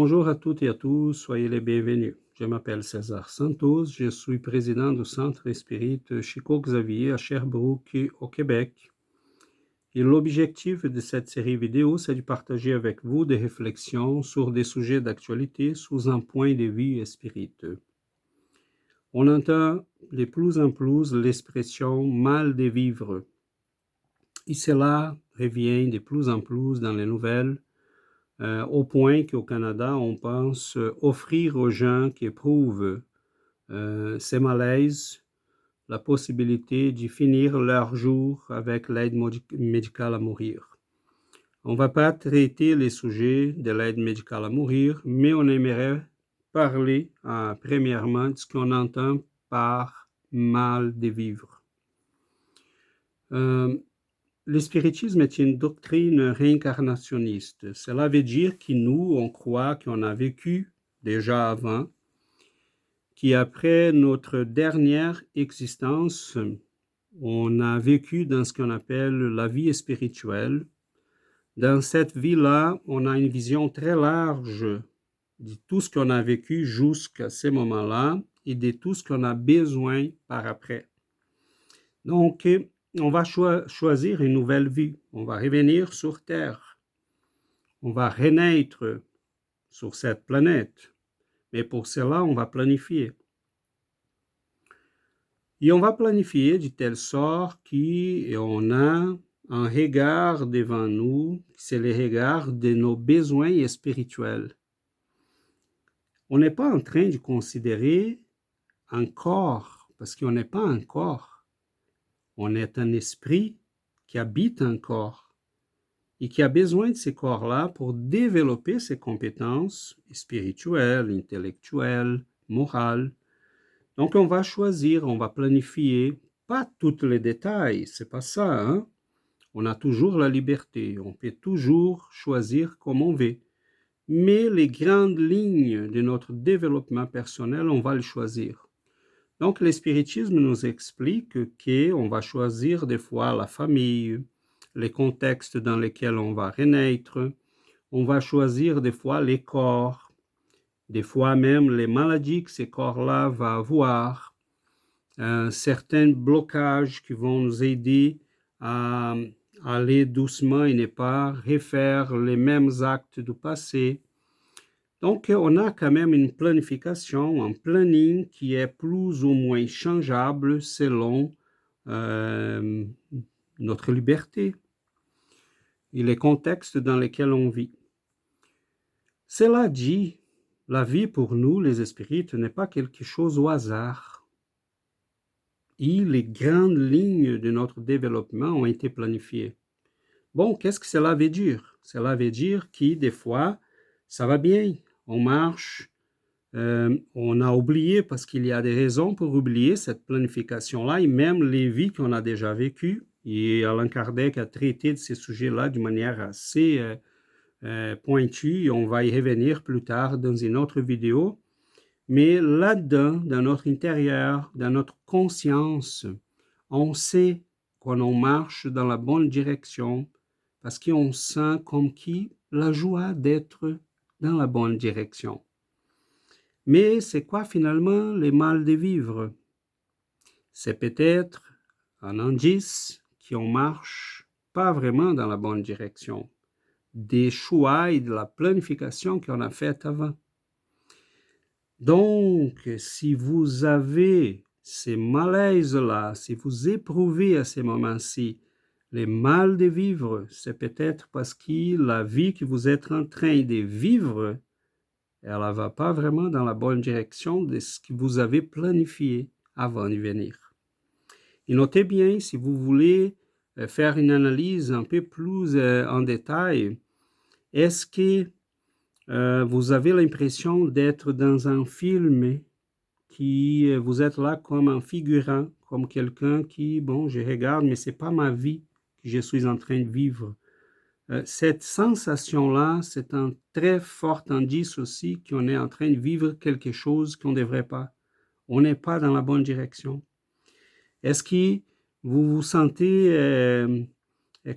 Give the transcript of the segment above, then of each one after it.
Bonjour à toutes et à tous, soyez les bienvenus. Je m'appelle César Santos, je suis président du Centre Esprit Chico Xavier à Sherbrooke, au Québec. Et l'objectif de cette série vidéo, c'est de partager avec vous des réflexions sur des sujets d'actualité sous un point de vue spirituel. On entend de plus en plus l'expression « mal de vivre ». Et cela revient de plus en plus dans les nouvelles, au point qu'au Canada, on pense offrir aux gens qui éprouvent ces malaises la possibilité de finir leur jour avec l'aide médicale à mourir. On ne va pas traiter les sujets de l'aide médicale à mourir, mais on aimerait parler premièrement de ce qu'on entend par mal de vivre. Le spiritisme est une doctrine réincarnationniste. Cela veut dire que nous, on croit qu'on a vécu déjà avant, qu'après notre dernière existence, on a vécu dans ce qu'on appelle la vie spirituelle. Dans cette vie-là, on a une vision très large de tout ce qu'on a vécu jusqu'à ce moment-là et de tout ce qu'on a besoin par après. Donc, on va choisir une nouvelle vie. On va revenir sur Terre. On va renaître sur cette planète. Mais pour cela, on va planifier. Et on va planifier de telle sorte qu'on a un regard devant nous, c'est le regard de nos besoins spirituels. On n'est pas en train de considérer un corps, parce qu'on n'est pas un corps. On est un esprit qui habite un corps et qui a besoin de ces corps-là pour développer ses compétences spirituelles, intellectuelles, morales. Donc, on va choisir, on va planifier, pas tous les détails, c'est pas ça, hein? On a toujours la liberté, on peut toujours choisir comme on veut. Mais les grandes lignes de notre développement personnel, on va les choisir. Donc, le spiritisme nous explique qu'on va choisir des fois la famille, les contextes dans lesquels on va renaître, on va choisir des fois les corps, des fois même les maladies que ces corps-là vont avoir, certains blocages qui vont nous aider à aller doucement et ne pas refaire les mêmes actes du passé. Donc, on a quand même une planification, un planning qui est plus ou moins changeable selon notre liberté et les contextes dans lesquels on vit. Cela dit, la vie pour nous, les spirites, n'est pas quelque chose au hasard. Et les grandes lignes de notre développement ont été planifiées. Bon, qu'est-ce que cela veut dire? Cela veut dire que des fois, ça va bien, on marche, on a oublié parce qu'il y a des raisons pour oublier cette planification-là et même les vies qu'on a déjà vécues. Et Allan Kardec a traité de ces sujets-là d'une manière assez pointue et on va y revenir plus tard dans une autre vidéo. Mais là-dedans, dans notre intérieur, dans notre conscience, on sait qu'on marche dans la bonne direction parce qu'on sent comme qui la joie d'être dans la bonne direction. Mais c'est quoi finalement le mal de vivre? C'est peut-être un indice qu'on marche pas vraiment dans la bonne direction, des choix et de la planification qu'on a faite avant. Donc, si vous avez ces malaises-là, si vous éprouvez à ces moments-ci le mal de vivre, c'est peut-être parce que la vie que vous êtes en train de vivre, elle ne va pas vraiment dans la bonne direction de ce que vous avez planifié avant d'y venir. Et notez bien, si vous voulez faire une analyse un peu plus en détail, est-ce que vous avez l'impression d'être dans un film qui vous êtes là comme un figurant, comme quelqu'un qui, bon, je regarde, mais ce n'est pas ma vie que je suis en train de vivre. Cette sensation-là, c'est un très fort indice aussi qu'on est en train de vivre quelque chose qu'on ne devrait pas. On n'est pas dans la bonne direction. Est-ce que vous vous sentez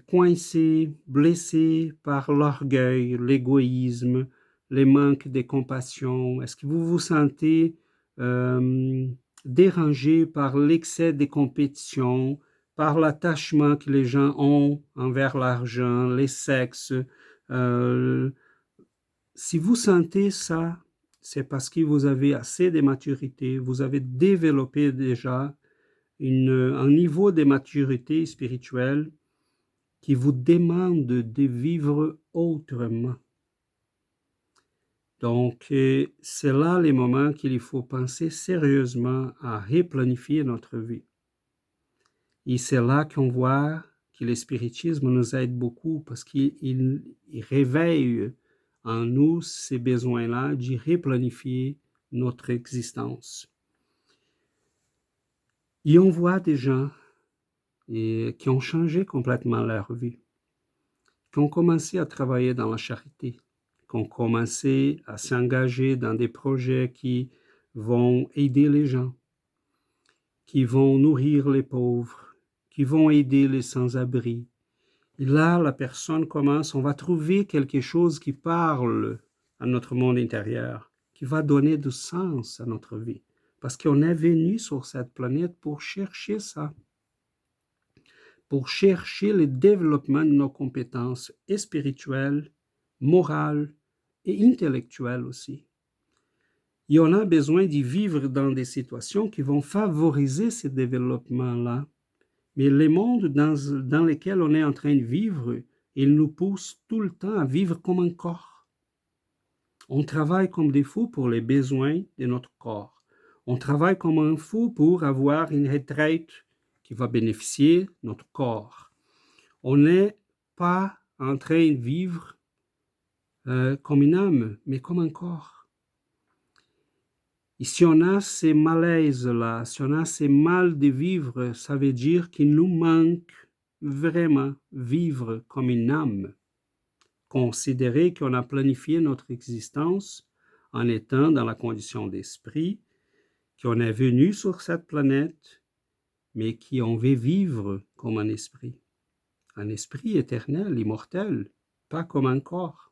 coincé, blessé par l'orgueil, l'égoïsme, les manques de compassion? Est-ce que vous vous sentez dérangé par l'excès de compétition, par l'attachement que les gens ont envers l'argent, les sexes? Si vous sentez ça, c'est parce que vous avez assez de maturité, vous avez développé déjà un niveau de maturité spirituelle qui vous demande de vivre autrement. Donc, c'est là les moments qu'il faut penser sérieusement à replanifier notre vie. Et c'est là qu'on voit que le spiritisme nous aide beaucoup parce qu'il réveille en nous ces besoins-là de replanifier notre existence. Et on voit des gens qui ont changé complètement leur vie, qui ont commencé à travailler dans la charité, qui ont commencé à s'engager dans des projets qui vont aider les gens, qui vont nourrir les pauvres, qui vont aider les sans-abri. Et là, la personne commence, on va trouver quelque chose qui parle à notre monde intérieur, qui va donner du sens à notre vie. Parce qu'on est venu sur cette planète pour chercher ça, pour chercher le développement de nos compétences et spirituelles, morales et intellectuelles aussi. Et on a besoin d'y vivre dans des situations qui vont favoriser ce développement-là. Mais les mondes dans lesquels on est en train de vivre, ils nous poussent tout le temps à vivre comme un corps. On travaille comme des fous pour les besoins de notre corps. On travaille comme un fou pour avoir une retraite qui va bénéficier de notre corps. On n'est pas en train de vivre comme une âme, mais comme un corps. Et si on a ces malaises-là, si on a ces mal de vivre, ça veut dire qu'il nous manque vraiment vivre comme une âme. Considérer qu'on a planifié notre existence en étant dans la condition d'esprit, qu'on est venu sur cette planète, mais qu'on veut vivre comme un esprit éternel, immortel, pas comme un corps.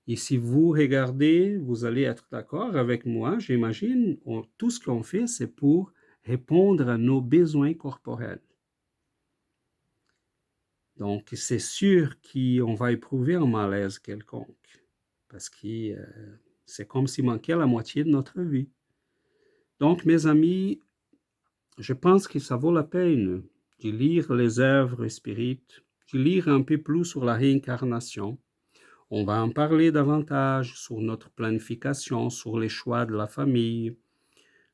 Et si vous regardez, vous allez être d'accord avec moi, j'imagine, tout ce qu'on fait, c'est pour répondre à nos besoins corporels. Donc, c'est sûr qu'on va éprouver un malaise quelconque, parce que c'est comme s'il manquait la moitié de notre vie. Donc, mes amis, je pense que ça vaut la peine de lire les œuvres spirites, de lire un peu plus sur la réincarnation. On va en parler davantage sur notre planification, sur les choix de la famille,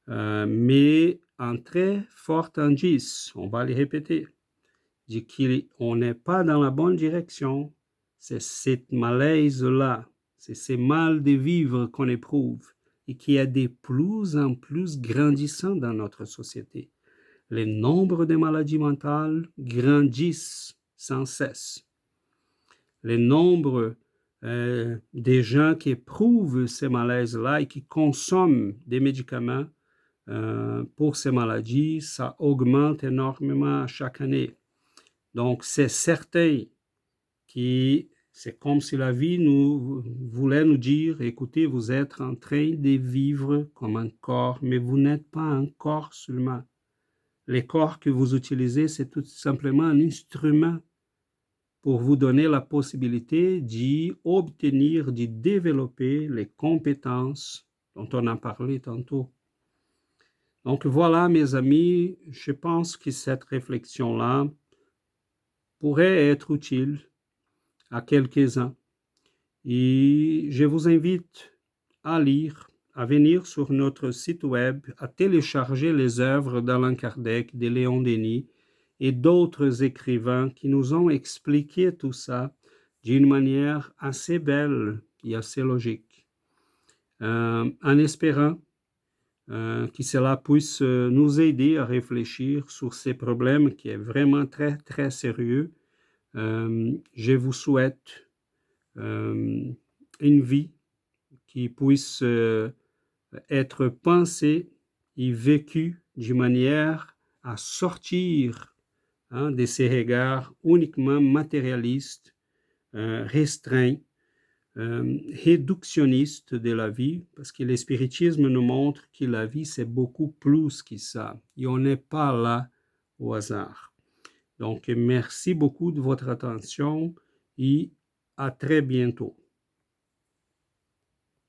mais un très fort indice, on va les répéter, dit qu'on n'est pas dans la bonne direction. C'est cette malaise-là, c'est ces mal de vivre qu'on éprouve et qui est de plus en plus grandissant dans notre société. Le nombre de maladies mentales grandissent sans cesse. Le nombre des gens qui éprouvent ces malaises-là et qui consomment des médicaments pour ces maladies, ça augmente énormément chaque année. Donc, c'est certain que c'est comme si la vie nous voulait nous dire, écoutez, vous êtes en train de vivre comme un corps, mais vous n'êtes pas un corps seulement. Les corps que vous utilisez, c'est tout simplement un instrument pour vous donner la possibilité d'y obtenir, d'y développer les compétences dont on a parlé tantôt. Donc voilà, mes amis, je pense que cette réflexion-là pourrait être utile à quelques-uns. Et je vous invite à lire, à venir sur notre site web, à télécharger les œuvres d'Allan Kardec, de Léon Denis et d'autres écrivains qui nous ont expliqué tout ça d'une manière assez belle et assez logique. En espérant que cela puisse nous aider à réfléchir sur ces problèmes qui est vraiment très, très sérieux. Je vous souhaite une vie qui puisse être pensée et vécue d'une manière à sortir de ces regards uniquement matérialistes, restreints, réductionniste de la vie, parce que le spiritisme nous montre que la vie, c'est beaucoup plus que ça. Et on n'est pas là au hasard. Donc, merci beaucoup de votre attention et à très bientôt.